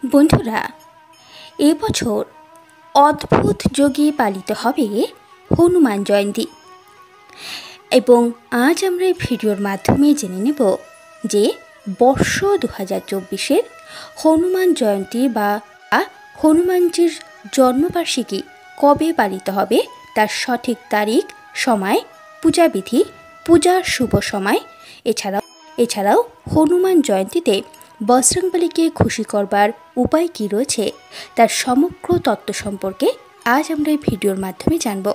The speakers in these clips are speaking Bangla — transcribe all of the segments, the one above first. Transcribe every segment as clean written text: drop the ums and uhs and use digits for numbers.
বন্ধুরা, এবছর অদ্ভুত যোগে পালিত হবে হনুমান জয়ন্তী এবং আজ আমরা এই ভিডিওর মাধ্যমে জেনে নেব যে বর্ষ 2024-এর হনুমান জয়ন্তী বা হনুমানজির জন্মবার্ষিকী কবে পালিত হবে তার সঠিক তারিখ, সময়, পূজাবিধি, পূজার শুভ সময়, এছাড়াও হনুমান জয়ন্তীতে বজরংবলীকে খুশি করবার উপায় কী রয়েছে তার সমগ্র তত্ত্ব সম্পর্কে আজ আমরা এই ভিডিওর মাধ্যমে জানব।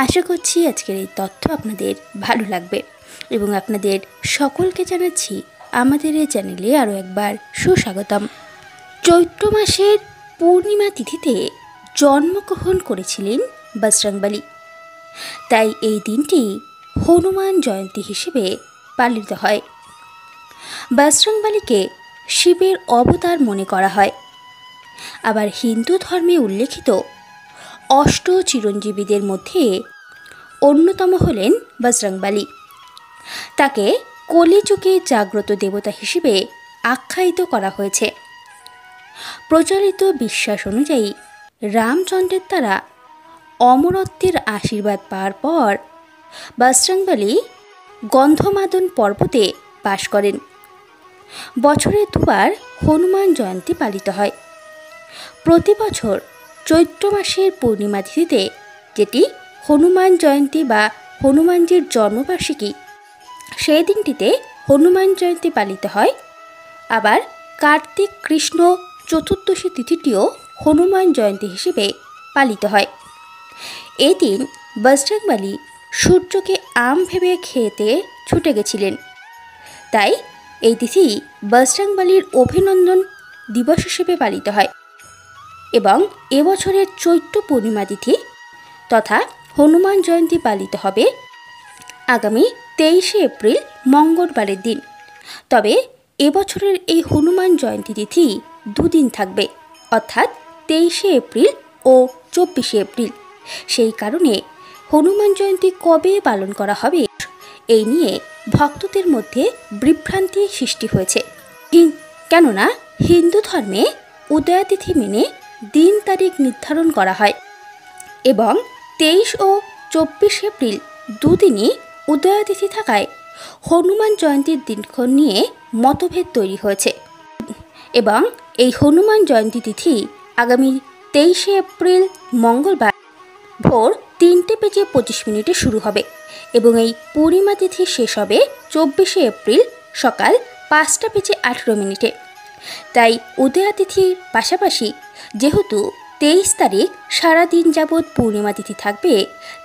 আশা করছি আজকের এই তথ্য আপনাদের ভালো লাগবে এবং আপনাদের সকলকে জানাচ্ছি আমাদের এই চ্যানেলে আরও একবার সুস্বাগতম। চৈত্র মাসের পূর্ণিমা তিথিতে জন্মগ্রহণ করেছিলেন বজরংবলী, তাই এই দিনটি হনুমান জয়ন্তী হিসেবে পালিত হয়। বজরংবলীকে শিবের অবতার মনে করা হয়। আবার হিন্দু ধর্মে উল্লেখিত অষ্ট চিরঞ্জীবীদের মধ্যে অন্যতম হলেন বজরংবলী। তাকে কলিযুগে জাগ্রত দেবতা হিসেবে আখ্যায়িত করা হয়েছে। প্রচলিত বিশ্বাস অনুযায়ী রামচন্দ্রের দ্বারা অমরত্বের আশীর্বাদ পাওয়ার পর বজরংবলী গন্ধমাদন পর্বতে বাস করেন। বছরে দুবার হনুমান জয়ন্তী পালিত হয়। প্রতি বছর চৈত্র মাসের পূর্ণিমা তিথিতে, যেটি হনুমান জয়ন্তী বা হনুমানজির জন্মবার্ষিকী, সেই দিনটিতে হনুমান জয়ন্তী পালিত হয়। আবার কার্তিক কৃষ্ণ চতুর্দশী তিথিটিও হনুমান জয়ন্তী হিসেবে পালিত হয়। এই দিন বজরংবলী সূর্যকে আম ভেবে খেতে ছুটে গেছিলেন, তাই এই তিথি বজরংবলীর অভিনন্দন দিবস হিসেবে পালিত হয় এবং এবছরের চৈত্র পূর্ণিমা তিথি তথা হনুমান জয়ন্তী পালিত হবে আগামী 23শে এপ্রিল মঙ্গলবারের দিন। তবে এবছরের এই হনুমান জয়ন্তী তিথি দুদিন থাকবে, অর্থাৎ 23শে এপ্রিল ও 24শে এপ্রিল। সেই কারণে হনুমান জয়ন্তী কবে পালন করা হবে এই নিয়ে ভক্তদের মধ্যে বিভ্রান্তি সৃষ্টি হয়েছে। কেননা হিন্দু ধর্মে উদয়াতিথি মেনে দিন তারিখ নির্ধারণ করা হয় এবং 23 ও 24 এপ্রিল দুদিনই উদয়াতিথি থাকায় হনুমান জয়ন্তীর দিনক্ষণ নিয়ে মতভেদ তৈরি হয়েছে এবং এই হনুমান জয়ন্তী তিথি আগামী 23শে এপ্রিল মঙ্গলবার ভোর 3:25 শুরু হবে এবং এই পূর্ণিমা তিথি শেষ হবে 24শে এপ্রিল সকাল 5:18। তাই উদয়াতিথির পাশাপাশি যেহেতু 23 তারিখ সারাদিন যাবৎ পূর্ণিমা তিথি থাকবে,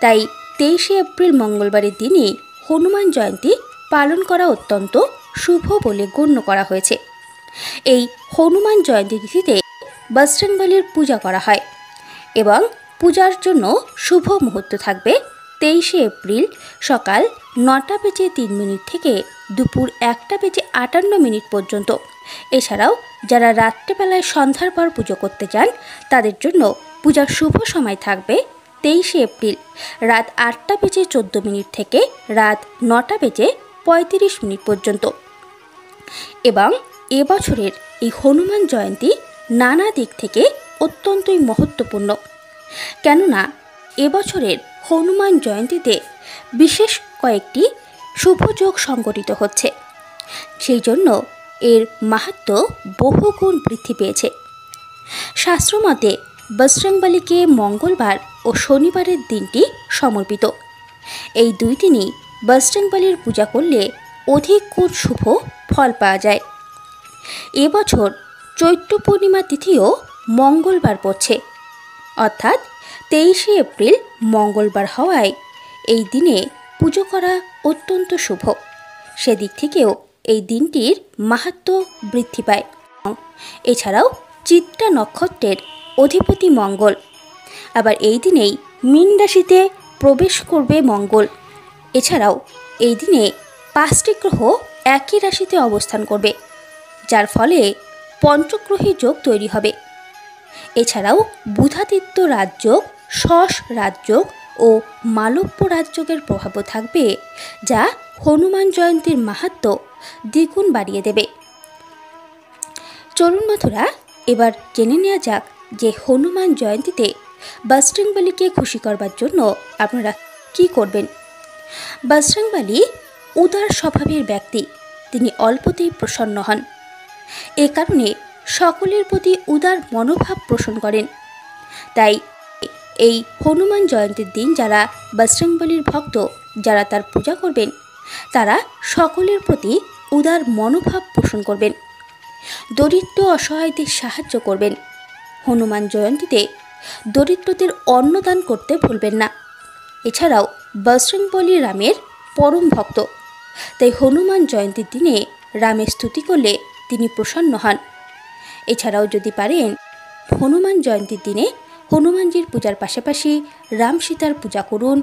তাই 23শে এপ্রিল মঙ্গলবারের দিনই হনুমান জয়ন্তী পালন করা অত্যন্ত শুভ বলে গণ্য করা হয়েছে। এই হনুমান জয়ন্তী তিথিতে বজরংবলীর পূজা করা হয় এবং পূজার জন্য শুভ মুহূর্ত থাকবে 23শে এপ্রিল সকাল 9:03 থেকে দুপুর 1:58 পর্যন্ত। এছাড়াও যারা রাত্রেবেলায় সন্ধ্যার পর পুজো করতে চান তাদের জন্য পূজার শুভ সময় থাকবে 23শে এপ্রিল রাত 8:14 থেকে রাত 9:35 পর্যন্ত। এবং এবছরের এই হনুমান জয়ন্তী নানা দিক থেকে অত্যন্তই মহত্বপূর্ণ, কেননা এবছরের হনুমান জয়ন্তীতে বিশেষ কয়েকটি শুভযোগ সংঘটিত হচ্ছে। সেই জন্য এর মাহাত্ম্য বহুগুণ বৃদ্ধি পেয়েছে। শাস্ত্রমতে বজরংবলীকে মঙ্গলবার ও শনিবারের দিনটি সমর্পিত। এই দুই দিনই বজরংবলীর পূজা করলে অধিক গুণ শুভ ফল পাওয়া যায়। এবছর চৈত্র পূর্ণিমা তিথিও মঙ্গলবার পড়ছে, অর্থাৎ 23শে এপ্রিল মঙ্গলবার হওয়ায় এই দিনে পুজো করা অত্যন্ত শুভ। সেদিক থেকেও এই দিনটির মাহাত্ম্য বৃদ্ধি পায়। এছাড়াও চিত্রা নক্ষত্রের অধিপতি মঙ্গল, আবার এই দিনেই মীন রাশিতে প্রবেশ করবে মঙ্গল। এছাড়াও এই দিনে 5টি গ্রহ একই রাশিতে অবস্থান করবে, যার ফলে পঞ্চগ্রহী যোগ তৈরি হবে। এছাড়াও বুধাদিত্য রাজযোগ, শশ রাজযোগ ও মালব্য রাজযোগের প্রভাবও থাকবে, যা হনুমান জয়ন্তীর মাহাত্ম্য দ্বিগুণ বাড়িয়ে দেবে। চলুন বন্ধুরা, এবার জেনে নেওয়া যাক যে হনুমান জয়ন্তীতে বজরংবলীকে খুশি করবার জন্য আপনারা কি করবেন। বজরংবলী উদার স্বভাবের ব্যক্তি, তিনি অল্পতেই প্রসন্ন হন। এ কারণে সকলের প্রতি উদার মনোভাব পোষণ করেন। তাই এই হনুমান জয়ন্তীর দিন যারা বজরংবলীর ভক্ত, যারা তার পূজা করবেন, তারা সকলের প্রতি উদার মনোভাব পোষণ করবেন, দরিদ্র অসহায়দের সাহায্য করবেন। হনুমান জয়ন্তীতে দরিদ্রদের অন্নদান করতে ভুলবেন না। এছাড়াও বজরংবলী রামের পরম ভক্ত, তাই হনুমান জয়ন্তীর দিনে রামের স্তুতি করলে তিনি প্রসন্ন হন। এছাড়াও যদি পারেন হনুমান জয়ন্তীর দিনে হনুমানজির পূজার পাশাপাশি রাম সীতার পূজা করুন,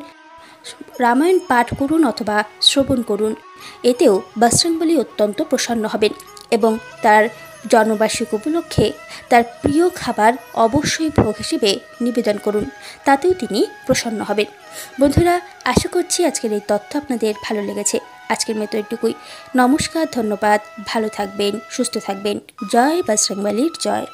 রামায়ণ পাঠ করুন অথবা শ্রবণ করুন। এতেও বজরংবলী অত্যন্ত প্রসন্ন হবেন এবং তার জন্মবার্ষিক উপলক্ষে তার প্রিয় খাবার অবশ্যই ভোগ হিসেবে নিবেদন করুন, তাতেও তিনি প্রসন্ন হবেন। বন্ধুরা, আশা করছি আজকের এই তথ্য আপনাদের ভালো লেগেছে। আজকের মতো এটুকুই। নমস্কার, ধন্যবাদ, ভালো থাকবেন, সুস্থ থাকবেন। জয় বজরংবলীর জয়।